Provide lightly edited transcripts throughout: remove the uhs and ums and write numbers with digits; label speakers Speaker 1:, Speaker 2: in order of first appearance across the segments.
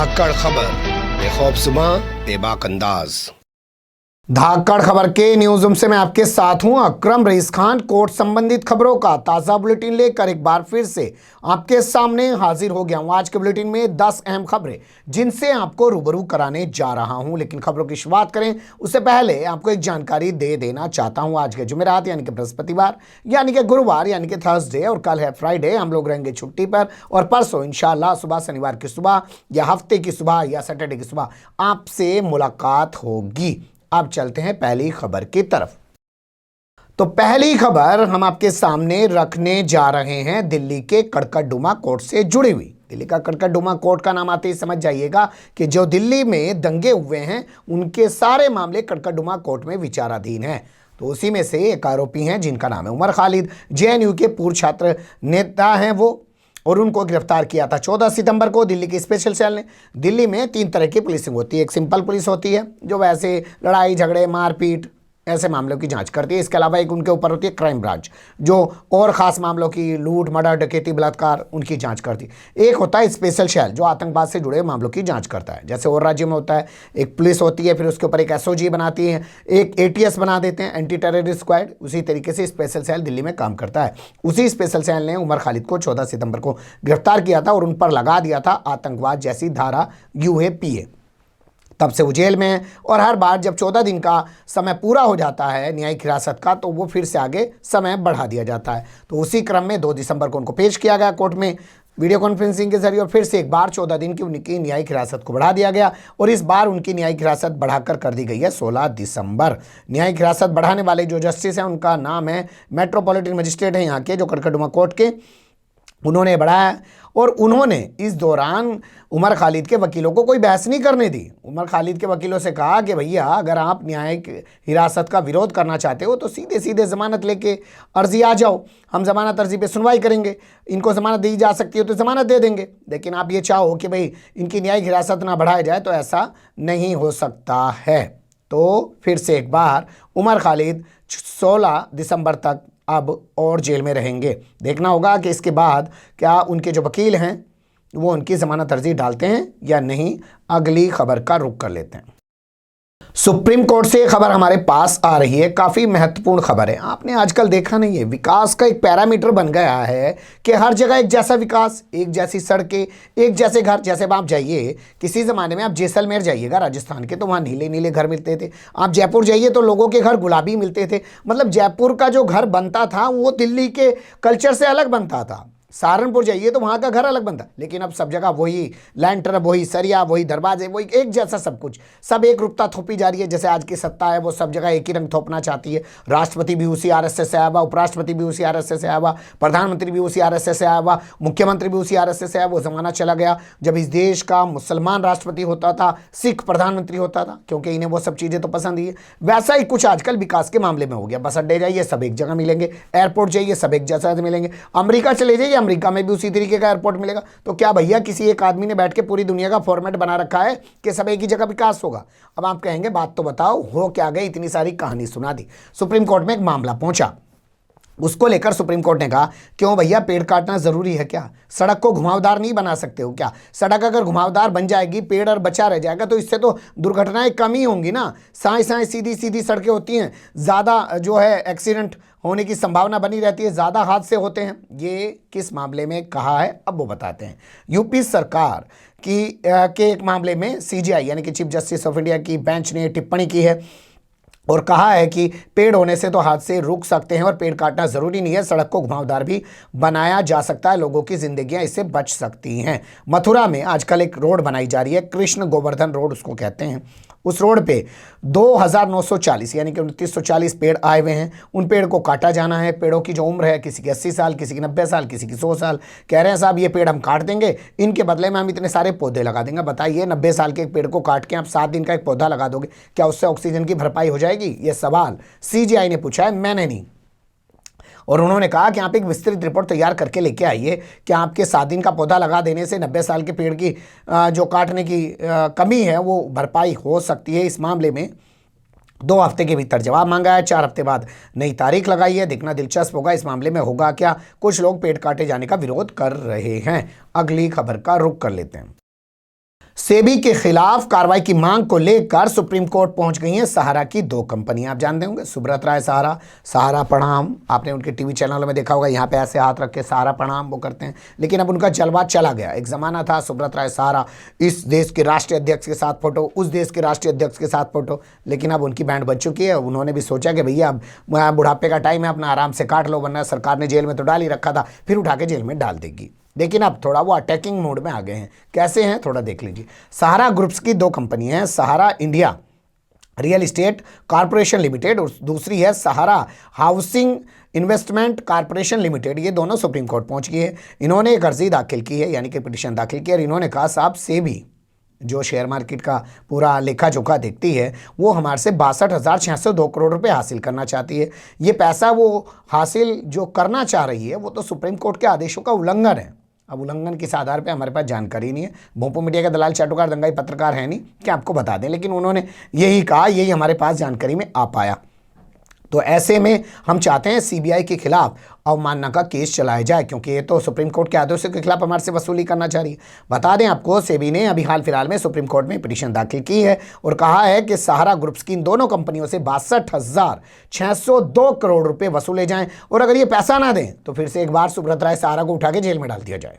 Speaker 1: धाकड़ खबर, बेखौफ बेबाक अंदाज।
Speaker 2: धाकड़ खबर के न्यूज रूम से मैं आपके साथ हूं अकरम रईस खान। कोर्ट संबंधित खबरों का ताजा बुलेटिन लेकर एक बार फिर से आपके सामने हाजिर हो गया हूं। आज के बुलेटिन में 10 अहम खबरें जिनसे आपको रूबरू कराने जा रहा हूं, लेकिन खबरों की शुरुआत करें उससे पहले आपको एक जानकारी दे देना चाहता हूं। आज के जुमेरात यानी कि बृहस्पतिवार यानी कि गुरुवार यानी कि थर्सडे और कल है फ्राइडे, हम लोग रहेंगे छुट्टी पर और परसों इंशाल्लाह सुबह शनिवार की सुबह या हफ्ते की सुबह या सैटरडे की सुबह आपसे मुलाकात होगी। अब चलते हैं पहली खबर की तरफ। तो पहली खबर हम आपके सामने रखने जा रहे हैं दिल्ली के कड़कड़डुमा कोर्ट से जुड़ी हुई। दिल्ली का कड़कड़डुमा कोर्ट का नाम आते ही समझ जाइएगा कि जो दिल्ली में दंगे हुए हैं उनके सारे मामले कड़कड़डुमा कोर्ट में विचाराधीन हैं। तो उसी में से एक आरोपी हैं जिनका नाम है उमर खालिद, जेएनयू के पूर्व छात्र नेता हैं वो, और उनको गिरफ्तार किया था 14 सितंबर को दिल्ली की स्पेशल सेल ने। दिल्ली में 3 तरह की पुलिसिंग होती है। एक सिंपल पुलिस होती है जो वैसे लड़ाई झगड़े मारपीट ऐसे मामलों की जांच करती है। इसके अलावा एक उनके ऊपर होती है क्राइम ब्रांच जो और ख़ास मामलों की लूट मर्डर डकैती बलात्कार उनकी जांच करती है। एक होता है स्पेशल सेल जो आतंकवाद से जुड़े मामलों की जांच करता है, जैसे और राज्यों में होता है। एक पुलिस होती है, फिर उसके ऊपर एक एसओजी बनाती है, एक एटीएस बना देते हैं, एंटी टेररिस्ट स्क्वाड। उसी तरीके से स्पेशल सेल दिल्ली में काम करता है। उसी स्पेशल सेल ने उमर खालिद को 14 सितंबर को गिरफ्तार किया था और उन पर लगा दिया था आतंकवाद जैसी धारा यूएपीए। तब से वो जेल में है और हर बार जब 14 दिन का समय पूरा हो जाता है न्यायिक हिरासत का तो वो फिर से आगे समय बढ़ा दिया जाता है। तो उसी क्रम में 2 दिसंबर को उनको पेश किया गया कोर्ट में वीडियो कॉन्फ्रेंसिंग के जरिए और फिर से एक बार 14 दिन की उनकी न्यायिक हिरासत को बढ़ा दिया गया और इस बार उनकी न्यायिक हिरासत बढ़ाकर कर दी गई है 16 दिसंबर। न्यायिक हिरासत बढ़ाने वाले जो जस्टिस हैं उनका नाम है मेट्रोपॉलिटन मजिस्ट्रेट है यहाँ के जो कड़कड़डुमा कोर्ट के, उन्होंने बढ़ाया और उन्होंने इस दौरान उमर खालिद के वकीलों को कोई बहस नहीं करने दी। उमर खालिद के वकीलों से कहा कि भैया अगर आप न्यायिक हिरासत का विरोध करना चाहते हो तो सीधे सीधे ज़मानत लेके अर्जी आ जाओ, हम ज़मानत अर्जी पे सुनवाई करेंगे, इनको ज़मानत दी जा सकती है तो ज़मानत दे देंगे। लेकिन आप ये चाहो कि भाई इनकी न्यायिक हिरासत ना बढ़ाया जाए तो ऐसा नहीं हो सकता है। तो फिर से एक बार उमर खालिद 16 दिसंबर तक अब और जेल में रहेंगे। देखना होगा कि इसके बाद क्या उनके जो वकील हैं वो उनकी ज़मानत अर्जी डालते हैं या नहीं। अगली खबर का रुख कर लेते हैं। सुप्रीम कोर्ट से खबर हमारे पास आ रही है, काफ़ी महत्वपूर्ण खबर है। आपने आजकल देखा नहीं है, विकास का एक पैरामीटर बन गया है कि हर जगह एक जैसा विकास, एक जैसी सड़कें, एक जैसे घर। जैसे अब आप जाइए, किसी ज़माने में आप जैसलमेर जाइएगा राजस्थान के तो वहाँ नीले नीले घर मिलते थे। आप जयपुर जाइए तो लोगों के घर गुलाबी मिलते थे। मतलब जयपुर का जो घर बनता था वो दिल्ली के कल्चर से अलग बनता था। सहारनपुर जाइए तो वहाँ का घर अलग बनता, लेकिन अब सब जगह वही लैंटर, वही सरिया, वही दरवाजे, वही एक जैसा सब कुछ, सब एक रूपता थोपी जा रही है। जैसे आज की सत्ता है वो सब जगह एक ही रंग थोपना चाहती है। राष्ट्रपति भी उसी आरएसएस से आया हुआ, उपराष्ट्रपति भी उसी आरएसएस से आया हुआ, प्रधानमंत्री भी उसी आरएसएस से आया हुआ, मुख्यमंत्री भी उसी आरएसएस से आया। वो ज़माना चला गया जब इस देश का मुसलमान राष्ट्रपति होता था, सिख प्रधानमंत्री होता था, क्योंकि इन्हें वो सब चीज़ें तो पसंद ही है। वैसा ही कुछ आजकल विकास के मामले में हो गया। बस अड्डे जाइए सब एक जगह मिलेंगे, एयरपोर्ट जाइए सब एक जैसा मिलेंगे, अमेरिका चले जाइए अमेरिका में भी उसी तरीके का एयरपोर्ट मिलेगा। तो क्या भैया किसी एक आदमी ने बैठ के पूरी दुनिया का फॉर्मेट बना रखा है कि सब एक ही जगह विकास होगा? अब आप कहेंगे बात तो बताओ हो क्या गई, इतनी सारी कहानी सुना दी। सुप्रीम कोर्ट में एक मामला पहुंचा, उसको लेकर सुप्रीम कोर्ट ने कहा क्यों भैया पेड़ काटना जरूरी है क्या? सड़क को घुमावदार नहीं बना सकते हो क्या? सड़क अगर घुमावदार बन जाएगी, पेड़ और बचा रह जाएगा तो इससे तो दुर्घटनाएं कम ही होंगी ना। साए साए सीधी सीधी सड़कें होती हैं, ज़्यादा जो है एक्सीडेंट होने की संभावना बनी रहती है, ज़्यादा हादसे होते हैं। ये किस मामले में कहा है अब वो बताते हैं। यूपी सरकार के एक मामले में सीजेआई यानी कि चीफ जस्टिस ऑफ इंडिया की बेंच ने टिप्पणी की है और कहा है कि पेड़ होने से तो हादसे रुक सकते हैं और पेड़ काटना ज़रूरी नहीं है, सड़क को घुमावदार भी बनाया जा सकता है, लोगों की ज़िंदगियां इससे बच सकती हैं। मथुरा में आजकल एक रोड बनाई जा रही है, कृष्ण गोवर्धन रोड उसको कहते हैं। उस रोड पे 2940 यानी कि 2940 पेड़ आए हुए हैं। उन पेड़ को काटा जाना है। पेड़ों की जो उम्र है किसी की 80 साल, किसी की 90 साल, किसी की 100 साल। कह रहे हैं साहब ये पेड़ हम काट देंगे, इनके बदले में हम इतने सारे पौधे लगा देंगे। बताइए 90 साल के एक पेड़ को काट के आप 7 दिन का एक पौधा लगा दोगे, क्या उससे ऑक्सीजन की भरपाई हो जाएगी? ये सवाल सीजीआई ने पूछा है, मैंने नहीं। और उन्होंने कहा कि आप एक विस्तृत रिपोर्ट तैयार करके लेके आइए कि आपके 7 दिन का पौधा लगा देने से 90 साल के पेड़ की जो काटने की कमी है वो भरपाई हो सकती है। इस मामले में 2 हफ्ते के भीतर जवाब मांगा है, 4 हफ्ते बाद नई तारीख लगाई है। देखना दिलचस्प होगा इस मामले में होगा क्या। कुछ लोग पेड़ काटे जाने का विरोध कर रहे हैं। अगली खबर का रुख कर लेते हैं। सेबी के खिलाफ कार्रवाई की मांग को लेकर सुप्रीम कोर्ट पहुंच गई हैं सहारा की दो कंपनियां। आप जानते होंगे सुब्रत राय सहारा, सहारा प्रणाम, आपने उनके टीवी चैनलों में देखा होगा, यहाँ पे ऐसे हाथ रख के सहारा प्रणाम वो करते हैं। लेकिन अब उनका जलवा चला गया। एक जमाना था सुब्रत राय सहारा, इस देश के राष्ट्रीय अध्यक्ष के साथ फोटो, उस देश के राष्ट्रीय अध्यक्ष के साथ फोटो, लेकिन अब उनकी बैंड बज चुकी है। उन्होंने भी सोचा कि भैया अब बुढ़ापे का टाइम है, अपना आराम से काट लो, वरना सरकार ने जेल में तो डाल ही रखा था, फिर उठा के जेल में डाल देगी। लेकिन अब थोड़ा वो अटैकिंग मोड में आ गए हैं। कैसे हैं थोड़ा देख लीजिए। सहारा ग्रुप्स की दो कंपनियां हैं, Sahara India real estate corporation limited और दूसरी है Sahara housing investment corporation limited. ये दोनों सुप्रीम कोर्ट पहुंच गई है। इन्होंने एक अर्जी दाखिल की है, यानी कि पिटीशन दाखिल की, और इन्होंने कहा साहब सेबी जो शेयर मार्केट का पूरा लेखा जोखा देखती है वो हमारे से 62,602 करोड़ रुपए हासिल करना चाहती है। ये पैसा वो हासिल जो करना चाह रही है वो तो सुप्रीम कोर्ट के आदेशों का उल्लंघन है। अब उल्लंघन किस आधार पे हमारे पास जानकारी नहीं है। भोंपू मीडिया के दलाल चाटुकार दंगाई पत्रकार है नहीं कि आपको बता दें, लेकिन उन्होंने यही कहा, यही हमारे पास जानकारी में आ पाया। तो ऐसे में हम चाहते हैं सीबीआई के खिलाफ अवमानना का केस चलाया जाए, क्योंकि ये तो सुप्रीम कोर्ट के आदेशों के खिलाफ हमारे से वसूली करना चाह रही है। बता दें आपको, सेबी ने अभी हाल फिलहाल में सुप्रीम कोर्ट में पिटीशन दाखिल की है और कहा है कि सहारा ग्रुप्स की इन दोनों कंपनियों से 62,602 करोड़ रुपए वसूले जाएं, और अगर ये पैसा ना दें तो फिर से एक बार सुब्रत राय सहारा को उठा के जेल में डाल दिया जाए।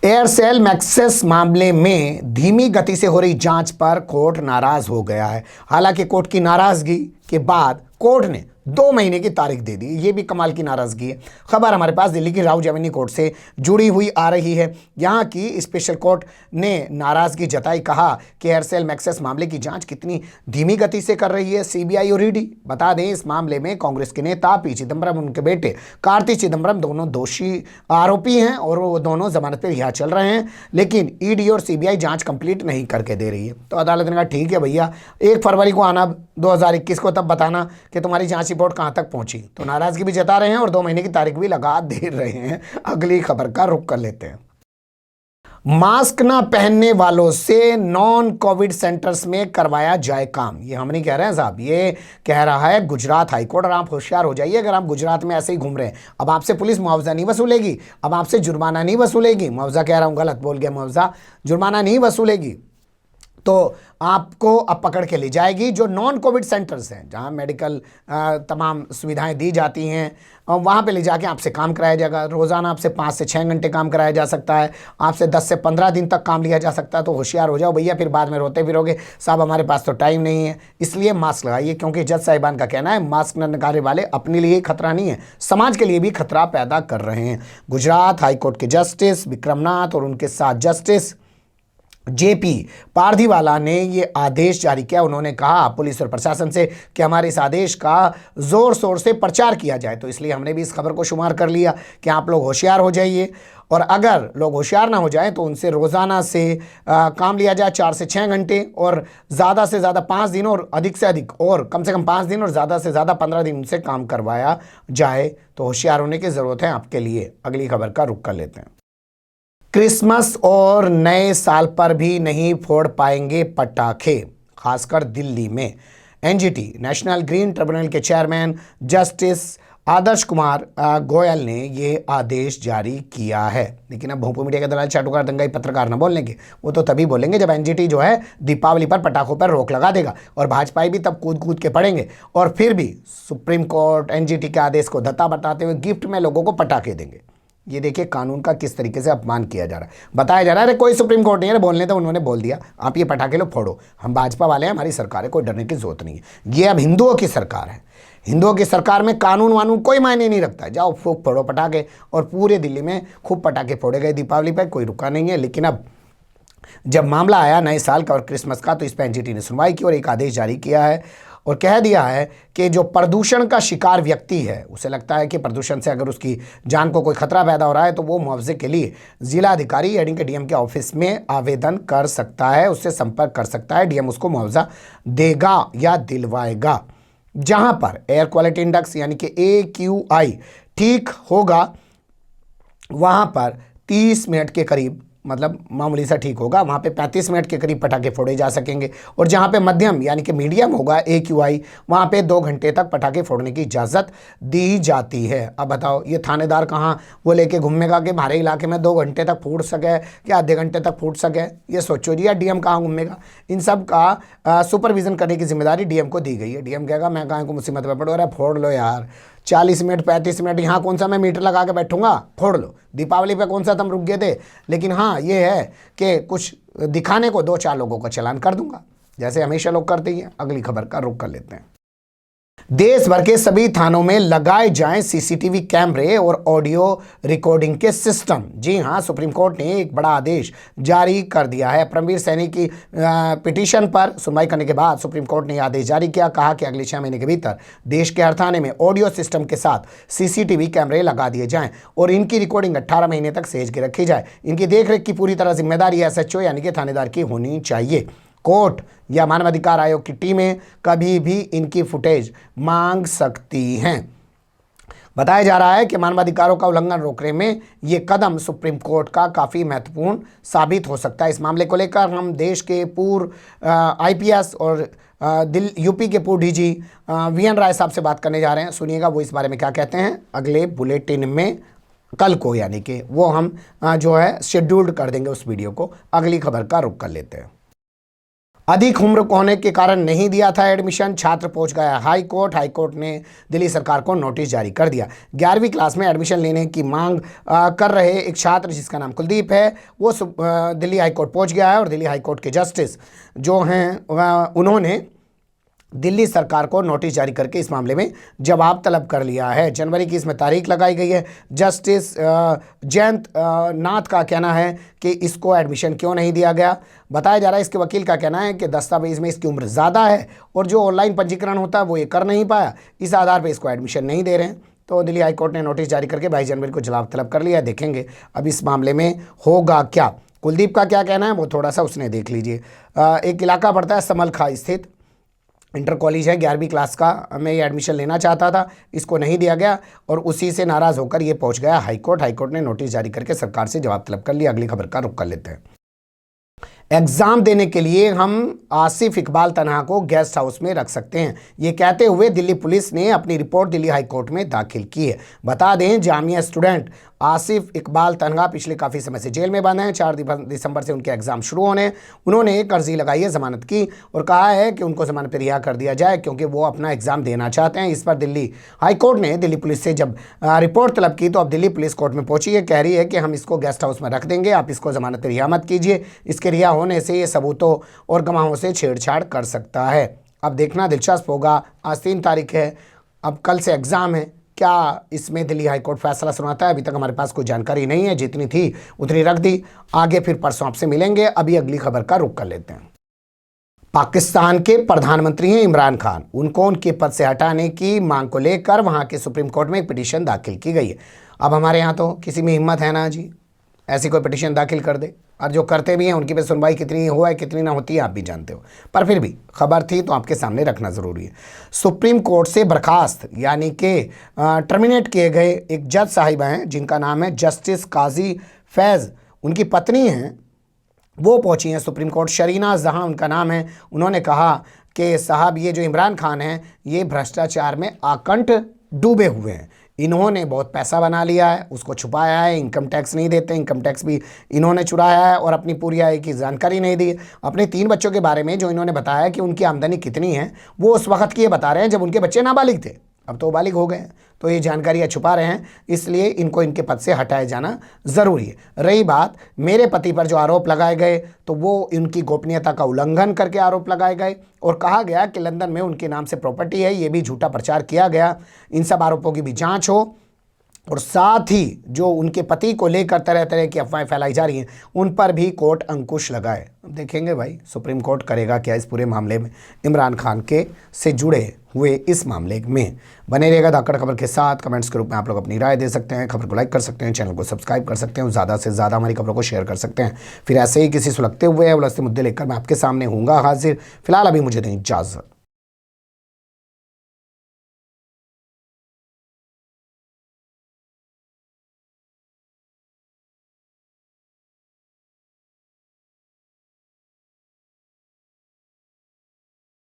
Speaker 2: एयरसेल मैक्सिस मामले में धीमी गति से हो रही जांच पर कोर्ट नाराज हो गया है। हालांकि कोर्ट की नाराजगी के बाद कोर्ट ने 2 महीने की तारीख दे दी। ये भी कमाल की नाराजगी है। खबर हमारे पास दिल्ली की राव जमीनी कोर्ट से जुड़ी हुई आ रही है। यहाँ की स्पेशल कोर्ट ने नाराजगी जताई, कहा कि एयरसेल मैक्सिस मामले की जांच कितनी धीमी गति से कर रही है सीबीआई और ईडी। बता दें इस मामले में कांग्रेस के नेता पी चिदम्बरम, उनके बेटे कार्ति चिदम्बरम दोनों दोषी आरोपी हैं और वो दोनों जमानत पर रिहा चल रहे हैं, लेकिन ईडी और सीबीआई जांच कंप्लीट नहीं करके दे रही है। तो अदालत ने कहा ठीक है भैया, 1 फरवरी को आना 2021 को, तब बताना कि तुम्हारी जांच रिपोर्ट कहां तक पहुंची। तो नाराजगी भी जता रहे हैं और 2 महीने की तारीख भी लगा दे रहे हैं। अगली खबर का रुख कर लेते हैं। मास्क ना पहनने वालों से नॉन कोविड सेंटर्स में करवाया जाए काम। ये हम नहीं कह रहे हैं साहब, ये कह रहा है गुजरात हाईकोर्ट। और आप होशियार हो जाइए अगर आप गुजरात में ऐसे ही घूम रहे हैं। अब आपसे पुलिस मुआवजा नहीं वसूलेगी, अब आपसे जुर्माना नहीं वसूलेगी, मुआवजा कह रहा हूं, गलत बोल गया, मुआवजा, जुर्माना नहीं वसूलेगी, तो आपको अब पकड़ के ले जाएगी। जो नॉन कोविड सेंटर्स हैं, जहां मेडिकल तमाम सुविधाएं दी जाती हैं, वहां पे ले जाके आपसे काम कराया जाएगा। रोज़ाना आपसे 5 से 6 घंटे काम कराया जा सकता है, आपसे 10 से 15 दिन तक काम लिया जा सकता है। तो होशियार हो जाओ भैया, फिर बाद में रोते फिरोगे साहब हमारे पास तो टाइम नहीं है। इसलिए मास्क लगाइए, क्योंकि जज साहिबान का कहना है मास्क न लगाने वाले अपने लिए खतरा नहीं है, समाज के लिए भी खतरा पैदा कर रहे हैं। गुजरात हाईकोर्ट के जस्टिस विक्रमनाथ और उनके साथ जस्टिस जेपी पारदीवाला ने ये आदेश जारी किया। उन्होंने कहा पुलिस और प्रशासन से कि हमारे इस आदेश का जोर शोर से प्रचार किया जाए। तो इसलिए हमने भी इस खबर को शुमार कर लिया कि आप लोग होशियार हो जाइए, और अगर लोग होशियार ना हो जाएं तो उनसे रोज़ाना से काम लिया जाए 4 से 6 घंटे, और ज़्यादा से ज़्यादा 5 दिन, और अधिक से अधिक और कम से कम 5 दिन, और ज़्यादा से ज़्यादा 15 दिन उनसे काम करवाया जाए। तो होशियार होने की ज़रूरत है आपके लिए। अगली खबर का रुख कर लेते हैं। क्रिसमस और नए साल पर भी नहीं फोड़ पाएंगे पटाखे, खासकर दिल्ली में। एनजीटी नेशनल ग्रीन ट्रिब्यूनल के चेयरमैन जस्टिस आदर्श कुमार गोयल ने ये आदेश जारी किया है। लेकिन अब भोंपू मीडिया के दलाल चाटुकार दंगाई पत्रकार ना बोलेंगे, वो तो तभी बोलेंगे जब एनजीटी जो है दीपावली पर पटाखों पर रोक लगा देगा, और भाजपाई भी तब कूद कूद के पड़ेंगे, और फिर भी सुप्रीम कोर्ट एनजीटी के आदेश को धत्ता बताते हुए गिफ्ट में लोगों को पटाखे देंगे। ये देखिए कानून का किस तरीके से अपमान किया जा रहा है। बताया जा रहा है अरे कोई सुप्रीम कोर्ट नहीं है, बोलने तो उन्होंने बोल दिया, आप ये पटाखे लो फोड़ो, हम भाजपा वाले हैं, हमारी सरकार है, कोई डरने की जरूरत नहीं है। ये अब हिंदुओं की सरकार है, हिंदुओं की सरकार में कानून वानून कोई मायने नहीं रखता है। जाओ फूक फोड़ो पटाखे, और पूरे दिल्ली में खूब पटाखे फोड़े गए दीपावली पर, कोई रुका नहीं है। लेकिन अब जब मामला आया नए साल का और क्रिसमस का, तो इस पर एनजीटी ने सुनवाई की और एक आदेश जारी किया है और कह दिया है कि जो प्रदूषण का शिकार व्यक्ति है, उसे लगता है कि प्रदूषण से अगर उसकी जान को कोई खतरा पैदा हो रहा है, तो वो मुआवजे के लिए जिला अधिकारी यानी कि डीएम के ऑफिस में आवेदन कर सकता है, उससे संपर्क कर सकता है। डीएम उसको मुआवजा देगा या दिलवाएगा। जहां पर एयर क्वालिटी इंडेक्स यानी कि AQI ठीक होगा, वहां पर 30 मिनट के करीब मतलब मामूली सा ठीक होगा, वहाँ पे 35 मिनट के करीब पटाखे फोड़े जा सकेंगे। और जहाँ पे मध्यम यानी कि मीडियम होगा AQI, वहाँ पे 2 घंटे तक पटाखे फोड़ने की इजाज़त दी जाती है। अब बताओ ये थानेदार कहाँ वो लेके घूमेगा कि हमारे इलाके में 2 घंटे तक फूट सके कि आधे घंटे तक फूट सके, ये सोचो जी। या DM कहाँ घूमेगा? इन सब का सुपरविजन करने की जिम्मेदारी DM को दी गई है। DM कहेगा मैं कहाँ को मुसीबत में पड़ो, अरे फोड़ लो यार, 40 मिनट 35 मिनट यहाँ कौन सा मैं मीटर लगा के बैठूंगा, फोड़ लो। दीपावली पे कौन सा तुम रुक गए थे, लेकिन हाँ ये है कि कुछ दिखाने को 2-4 लोगों का चालान कर दूंगा, जैसे हमेशा लोग करते ही हैं। अगली खबर का रुख कर लेते हैं। देश भर के सभी थानों में लगाए जाएं CCTV कैमरे और ऑडियो रिकॉर्डिंग के सिस्टम। जी हां, सुप्रीम कोर्ट ने एक बड़ा आदेश जारी कर दिया है। परमवीर सैनी की पिटीशन पर सुनवाई करने के बाद सुप्रीम कोर्ट ने यह आदेश जारी किया। कहा कि अगले 6 महीने के भीतर देश के हर थाने में ऑडियो सिस्टम के साथ CCTV कैमरे लगा दिए जाएं और इनकी रिकॉर्डिंग 18 महीने तक सहेज के रखी जाए। इनकी देखरेख की पूरी तरह जिम्मेदारी SHO यानी कि थानेदार की होनी चाहिए। कोर्ट या मानवाधिकार आयोग की टीमें कभी भी इनकी फुटेज मांग सकती हैं। बताया जा रहा है कि मानवाधिकारों का उल्लंघन रोकने में ये कदम सुप्रीम कोर्ट का काफ़ी महत्वपूर्ण साबित हो सकता है। इस मामले को लेकर हम देश के पूर्व IPS और UP के पूर्व DG VN राय साहब से बात करने जा रहे हैं। सुनिएगा वो इस बारे में क्या कहते हैं अगले बुलेटिन में, कल को, यानी कि वो हम जो है शेड्यूल्ड कर देंगे उस वीडियो को। अगली खबर का रुख कर लेते हैं। अधिक उम्र होने के कारण नहीं दिया था एडमिशन, छात्र पहुंच गया हाई कोर्ट। हाई कोर्ट ने दिल्ली सरकार को नोटिस जारी कर दिया। 11वीं क्लास में एडमिशन लेने की मांग कर रहे एक छात्र जिसका नाम कुलदीप है, वो दिल्ली हाई कोर्ट पहुंच गया है और दिल्ली हाई कोर्ट के जस्टिस जो हैं उन्होंने दिल्ली सरकार को नोटिस जारी करके इस मामले में जवाब तलब कर लिया है। जनवरी की इसमें तारीख लगाई गई है। जस्टिस जयंत नाथ का कहना है कि इसको एडमिशन क्यों नहीं दिया गया। बताया जा रहा है, इसके वकील का कहना है कि दस्तावेज में इसकी उम्र ज़्यादा है और जो ऑनलाइन पंजीकरण होता है वो ये कर नहीं पाया, इस आधार पर इसको एडमिशन नहीं दे रहे हैं। तो दिल्ली हाईकोर्ट ने नोटिस जारी करके 22 जनवरी को जवाब तलब कर लिया। देखेंगे अब इस मामले में होगा क्या। कुलदीप का क्या कहना है वो थोड़ा सा उसने देख लीजिए। एक इलाका पड़ता है समलखा स्थित, इंटर कॉलेज है, 11वीं क्लास का मैं ये एडमिशन लेना चाहता था, इसको नहीं दिया गया और उसी से नाराज़ होकर ये पहुंच गया हाईकोर्ट। हाईकोर्ट ने नोटिस जारी करके सरकार से जवाब तलब कर लिया। अगली खबर का रुख कर लेते हैं। एग्जाम देने के लिए हम आसिफ इकबाल तनहा को गेस्ट हाउस में रख सकते हैं, ये कहते हुए दिल्ली पुलिस ने अपनी रिपोर्ट दिल्ली हाई कोर्ट में दाखिल की है। बता दें, जामिया स्टूडेंट आसिफ इकबाल तनहा पिछले काफ़ी समय से जेल में बंद हैं। 4 दिसंबर से उनके एग्जाम शुरू होने। उन्होंने एक अर्जी लगाई है जमानत की और कहा है कि उनको जमानत पर रिहा कर दिया जाए क्योंकि वो अपना एग्जाम देना चाहते हैं। इस पर दिल्ली हाई कोर्ट ने दिल्ली पुलिस से जब रिपोर्ट तलब की तो अब दिल्ली पुलिस कोर्ट में पहुंची है, कह रही है कि हम इसको गेस्ट हाउस में रख देंगे, आप इसको जमानत पर रिहा मत कीजिए। इसके रिहा होने से ये सबूतों और गवाहों से छेड़छाड़ कर सकता है। अब देखना दिलचस्प होगा। आज 3 तारीख है, अब कल से एग्जाम है, क्या इसमें दिल्ली हाईकोर्ट फैसला सुनाता है। अभी तक हमारे पास कोई जानकारी नहीं है, जितनी थी उतनी रख दी। आगे फिर परसों आपसे मिलेंगे। अभी अगली खबर का रुख कर लेते हैं। पाकिस्तान के प्रधानमंत्री हैं इमरान खान, उनको उनके पद से हटाने की मांग को लेकर वहां के सुप्रीम कोर्ट में एक पिटीशन दाखिल की गई है। अब हमारे यहाँ तो किसी में हिम्मत है ना जी, ऐसी कोई पिटीशन दाखिल कर दे, और जो करते भी हैं उनकी पे सुनवाई कितनी हुआ है कितनी ना होती है आप भी जानते हो, पर फिर भी खबर थी तो आपके सामने रखना ज़रूरी है। सुप्रीम कोर्ट से बर्खास्त यानी कि टर्मिनेट किए गए एक जज साहिबा हैं जिनका नाम है जस्टिस काजी फैज़, उनकी पत्नी हैं, वो पहुंची हैं सुप्रीम कोर्ट। शरीना जहां उनका नाम है। उन्होंने कहा कि साहब ये जो इमरान खान हैं ये भ्रष्टाचार में आकंठ डूबे हुए हैं, इन्होंने बहुत पैसा बना लिया है, उसको छुपाया है, इनकम टैक्स नहीं देते, इनकम टैक्स भी इन्होंने चुराया है और अपनी पूरी आय की जानकारी नहीं दी। अपने 3 बच्चों के बारे में जो इन्होंने बताया कि उनकी आमदनी कितनी है वो उस वक्त की ये बता रहे हैं जब उनके बच्चे नाबालिग थे, अब तो बालिग हो गए हैं, तो ये जानकारियाँ छुपा रहे हैं, इसलिए इनको इनके पद से हटाया जाना ज़रूरी है। रही बात मेरे पति पर जो आरोप लगाए गए तो वो इनकी गोपनीयता का उल्लंघन करके आरोप लगाए गए और कहा गया कि लंदन में उनके नाम से प्रॉपर्टी है, ये भी झूठा प्रचार किया गया। इन सब आरोपों की भी जाँच हो और साथ ही जो उनके पति को लेकर तरह तरह की अफवाहें फैलाई जा रही हैं उन पर भी कोर्ट अंकुश लगाए। अब देखेंगे भाई सुप्रीम कोर्ट करेगा क्या इस पूरे मामले में, इमरान खान के से जुड़े हुए इस मामले में। बने रहेगा धाकड़ खबर के साथ। कमेंट्स के रूप में आप लोग अपनी राय दे सकते हैं, खबर को लाइक कर सकते हैं, चैनल को सब्सक्राइब कर सकते हैं, ज़्यादा से ज़्यादा हमारी खबरों को शेयर कर सकते हैं। फिर ऐसे ही किसी सुलगते हुए या उलझते मुद्दे लेकर मैं आपके सामने हूँगा हाजिर। फिलहाल अभी मुझे दें इजाज़त।